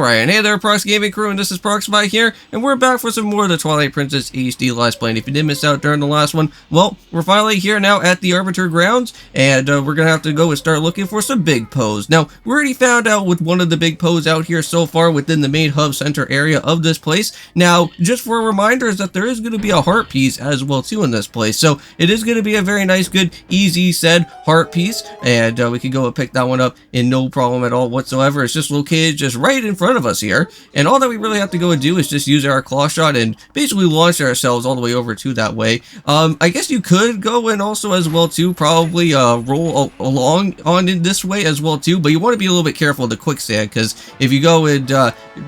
Alright, and hey there, Prox Gaming Crew, and this is Proxify here, and we're back for some more of the Twilight Princess HD Let's Play. And if you did miss out during the last one, well, we're finally here now at the Arbiter Grounds, and we're gonna have to go and start looking for some big Poes. Now, we already found out with one of the big Poes out here so far within the main hub center area of this place. Now, just for a reminder is that there is going to be a heart piece as well too in this place, so it is going to be a very nice, good, easy said heart piece, and we can go and pick that one up in no problem at all whatsoever. It's just located just right in front of us here, and all that we really have to go and do is just use our claw shot and basically launch ourselves all the way over to that way. I guess you could go and also as well too probably roll along on in this way as well too, but you want to be a little bit careful of the quicksand, because if you go and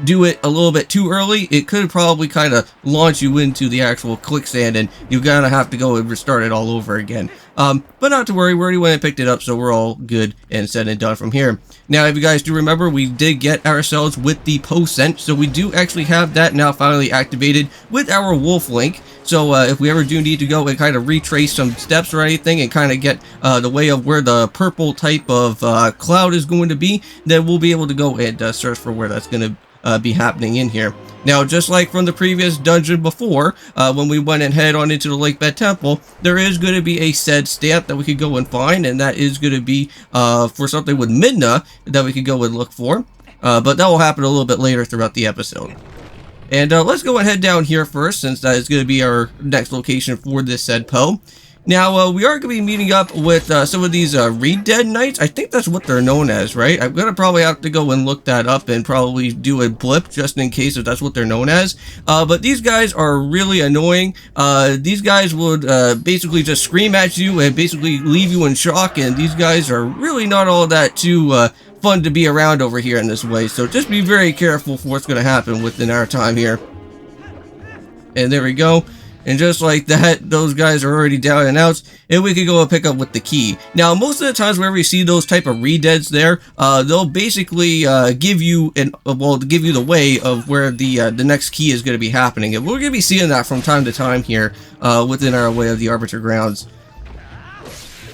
do it a little bit too early, it could probably kind of launch you into the actual quicksand, and you're gonna have to go and restart it all over again. But not to worry, we already went and picked it up, so we're all good and said and done from here. Now, if you guys do remember, we did get ourselves with the post scent, so we do actually have that now finally activated with our wolf link. So if we ever do need to go and kind of retrace some steps or anything and kind of get the way of where the purple type of cloud is going to be, then we'll be able to go and search for where that's going to be happening in here. Now, just like from the previous dungeon before, when we went and head on into the Lake Bed Temple, there is going to be a said stamp that we could go and find, and that is going to be for something with Midna that we could go and look for. But that will happen a little bit later throughout the episode. And let's go and head down here first, since that is going to be our next location for this said Poe. Now, we are going to be meeting up with some of these Reed Dead Knights. I think that's what they're known as, right? I'm going to probably have to go and look that up and probably do a blip just in case if that's what they're known as. But these guys are really annoying. These guys would basically just scream at you and basically leave you in shock, and these guys are really not all that too fun to be around over here in this way. So just be very careful for what's going to happen within our time here. And there we go. And just like that, those guys are already down and out, and we can go and pick up with the key. Now, most of the times wherever you see those type of Redeads there, they'll basically give you the way of where the next key is going to be happening. And we're going to be seeing that from time to time here within our way of the Arbiter Grounds.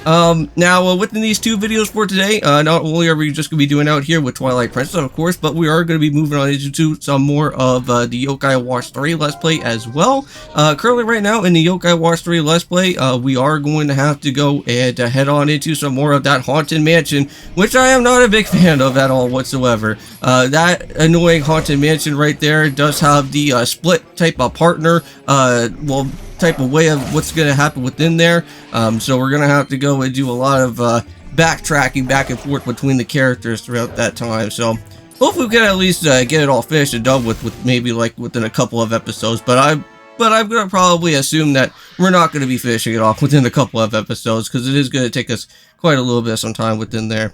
Now, within these two videos for today, not only are we just going to be doing out here with Twilight Princess, of course, but we are going to be moving on into some more of the Yokai Watch 3 Let's Play as well. Currently right now in the Yokai Watch 3 Let's Play, we are going to have to go and head on into some more of that Haunted Mansion, which I am not a big fan of at all whatsoever. That annoying Haunted Mansion right there does have the split type of partner, type of way of what's going to happen within there, so we're going to have to go and do a lot of backtracking back and forth between the characters throughout that time. So hopefully we can at least get it all finished and done with maybe like within a couple of episodes, but I'm going to probably assume that we're not going to be finishing it off within a couple of episodes, because it is going to take us quite a little bit of some time within there.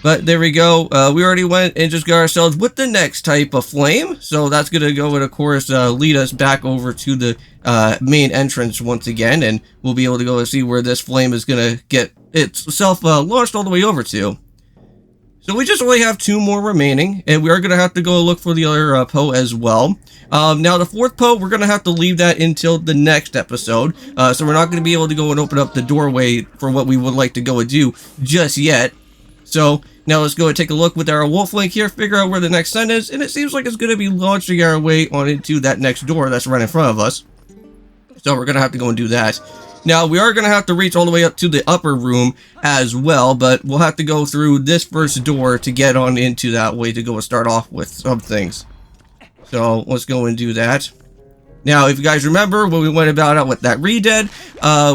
But there we go. We already went and just got ourselves with the next type of flame. So that's going to go and, of course, lead us back over to the main entrance once again. And we'll be able to go and see where this flame is going to get itself launched all the way over to. So we just only have two more remaining. And we are going to have to go look for the other Poe as well. Now, the fourth Poe, we're going to have to leave that until the next episode. So we're not going to be able to go and open up the doorway for what we would like to go and do just yet. So now let's go and take a look with our wolf link here, figure out where the next scent is, and it seems like it's going to be launching our way on into that next door that's right in front of us. So we're going to have to go and do that. Now, we are going to have to reach all the way up to the upper room as well, but we'll have to go through this first door to get on into that way to go and start off with some things. So let's go and do that. Now, if you guys remember when we went about it with that Redead,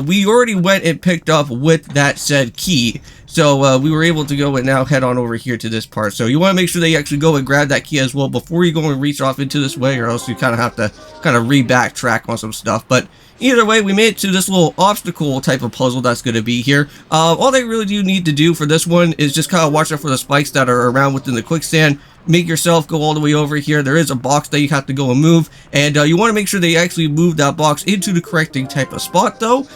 we already went and picked up with that said key. So we were able to go and now head on over here to this part. So you want to make sure that you actually go and grab that key as well before you go and reach off into this way, or else you kind of have to re-backtrack on some stuff. But either way, we made it to this little obstacle type of puzzle that's going to be here. All they really do need to do for this one is just kind of watch out for the spikes that are around within the quicksand. Make yourself go all the way over here. There is a box that you have to go and move, and you want to make sure that you actually move that box into the correcting type of spot though,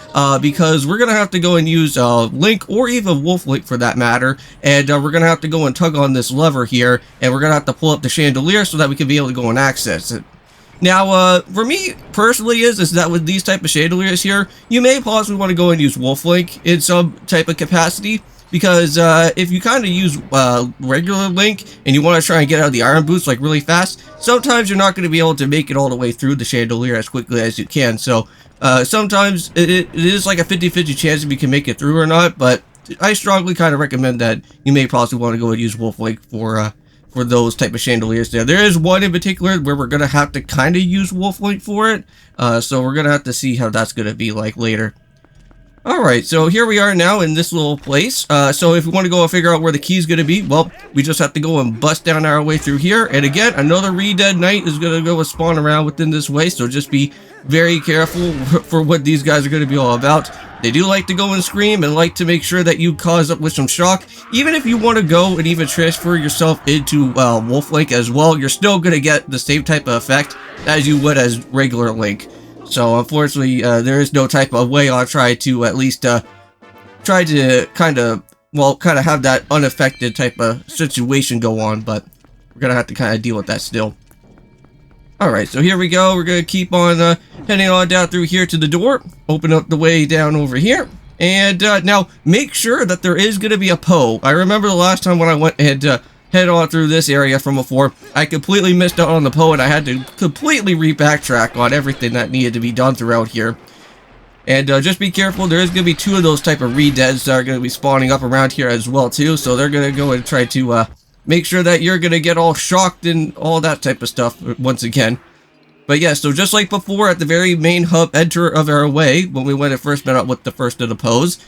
because we're going to have to go and use Link, or even Wolf Link for that matter, and we're going to have to go and tug on this lever here, and we're going to have to pull up the chandelier so that we can be able to go and access it. Now, for me personally is that with these type of chandeliers here, you may possibly want to go and use Wolf Link in some type of capacity. because if you kind of use regular Link and you want to try and get out of the iron boots like really fast, sometimes you're not going to be able to make it all the way through the chandelier as quickly as you can. So sometimes it is like a 50-50 chance if you can make it through or not, but I strongly kind of recommend that you may possibly want to go and use Wolf Link for those type of chandeliers there. There is one in particular where we're going to have to kind of use Wolf Link for it, so we're going to have to see how that's going to be like later. Alright, so here we are now in this little place. So if we want to go and figure out where the key is going to be, well, we just have to go and bust down our way through here. And again, another Re-Dead Knight is going to go and spawn around within this way, so just be very careful for what these guys are going to be all about. They do like to go and scream and like to make sure that you cause up with some shock. Even if you want to go and even transfer yourself into Wolf Link as well, you're still going to get the same type of effect as you would as regular Link. So unfortunately, there is no type of way I'll try to at least try to kind of have that unaffected type of situation go on, but we're gonna have to kind of deal with that still. Alright, so here we go. We're gonna keep on heading on down through here to the door, open up the way down over here, and now make sure that there is gonna be a Poe. I remember the last time when I went and head on through this area from before, I completely missed out on the Poe, and I had to completely re-backtrack on everything that needed to be done throughout here. And just be careful, there is going to be two of those type of Re-Deads that are going to be spawning up around here as well too, so they're going to go and try to make sure that you're going to get all shocked and all that type of stuff once again. But yeah, so just like before at the very main hub enter of our way, when we went and first met up with the first of the Poes,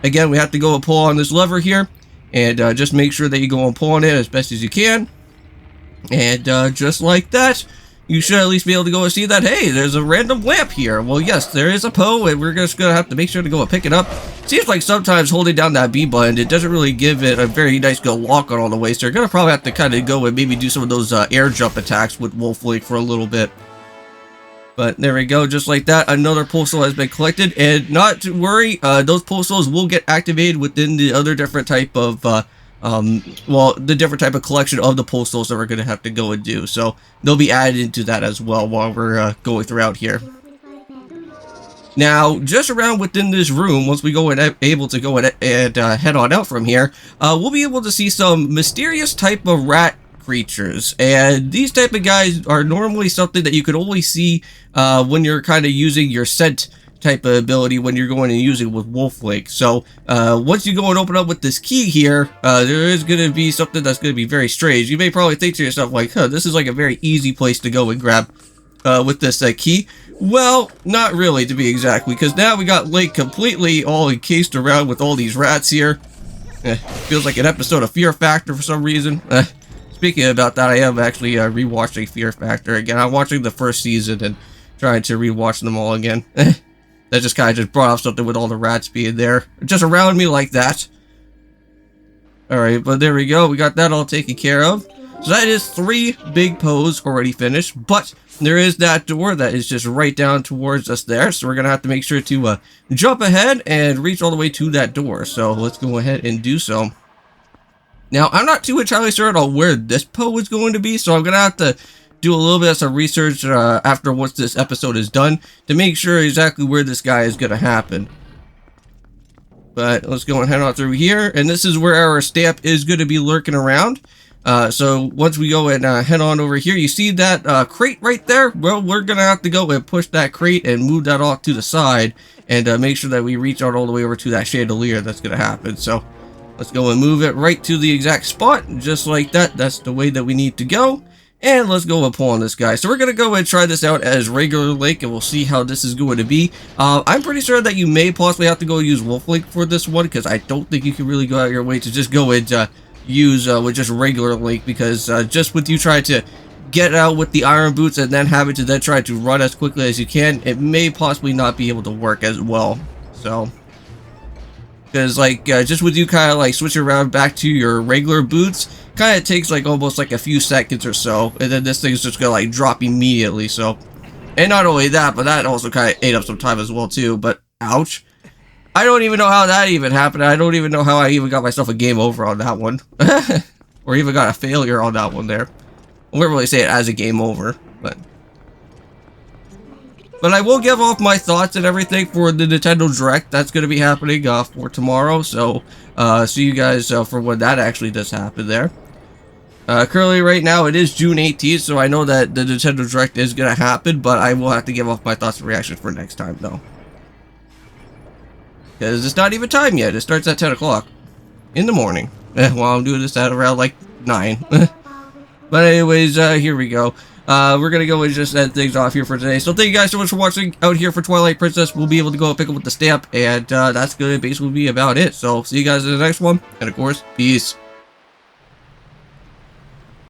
again we have to go and pull on this lever here. And just make sure that you go and pull on it as best as you can. And just like that, you should at least be able to go and see that, hey, there's a random lamp here. Well, yes, there is a Poe, and we're just going to have to make sure to go and pick it up. Seems like sometimes holding down that B button, it doesn't really give it a very nice good lock on all the way. So you're going to probably have to kind of go and maybe do some of those air jump attacks with Wolf Link for a little bit. But there we go, just like that, another postal has been collected, and not to worry, those postals will get activated within the other different type of, the different type of collection of the postals that we're going to have to go and do. So they'll be added into that as well while we're going throughout here. Now, just around within this room, once we go and able to go and head on out from here, we'll be able to see some mysterious type of rat creatures, and these type of guys are normally something that you could only see when you're kind of using your scent type of ability when you're going and using with Wolf Link. So once you go and open up with this key here, there is going to be something that's going to be very strange. You may probably think to yourself like, huh, this is like a very easy place to go and grab with this key. Well, not really, to be exact, because now we got Link completely all encased around with all these rats here. Feels like an episode of Fear Factor for some reason. Speaking about that, I am actually rewatching Fear Factor again. I'm watching the first season and trying to rewatch them all again. That just kind of just brought up something with all the rats being there, just around me like that. Alright, but there we go. We got that all taken care of. So that is 3 big Poes already finished, but there is that door that is just right down towards us there. So we're going to have to make sure to jump ahead and reach all the way to that door. So let's go ahead and do so. Now, I'm not too entirely sure on where this Poe is going to be, so I'm going to have to do a little bit of some research after once this episode is done to make sure exactly where this guy is going to happen. But let's go and head on through here, and this is where our stamp is going to be lurking around. So once we go and head on over here, you see that crate right there? Well, we're going to have to go and push that crate and move that off to the side and make sure that we reach out all the way over to that chandelier that's going to happen. So let's go and move it right to the exact spot, just like that. That's the way that we need to go. And let's go and pull on this guy. So we're going to go and try this out as regular Link, and we'll see how this is going to be. I'm pretty sure that you may possibly have to go use Wolf Link for this one, because I don't think you can really go out your way to just go and use with just regular Link, because just with you trying to get out with the iron boots and then having to then try to run as quickly as you can, it may possibly not be able to work as well. So because like just with you kind of like switching around back to your regular boots, kind of takes like almost like a few seconds or so, and then this thing's just gonna like drop immediately. So, and not only that, but that also kind of ate up some time as well too. But ouch, I don't even know how that even happened. I don't even know how I even got myself a game over on that one or even got a failure on that one there. I wouldn't really say it as a game over, but But I will give off my thoughts and everything for the Nintendo Direct. That's going to be happening for tomorrow. So see you guys for when that actually does happen there. Currently right now it is June 18th, so I know that the Nintendo Direct is going to happen, but I will have to give off my thoughts and reactions for next time though. Because it's not even time yet. It starts at 10 o'clock in the morning. While I'm doing this at around like 9. But anyways, here we go. We're going to go and just end things off here for today. So thank you guys so much for watching out here for Twilight Princess. We'll be able to go and pick up with the stamp, and that's going to basically be about it. So see you guys in the next one, and of course, peace.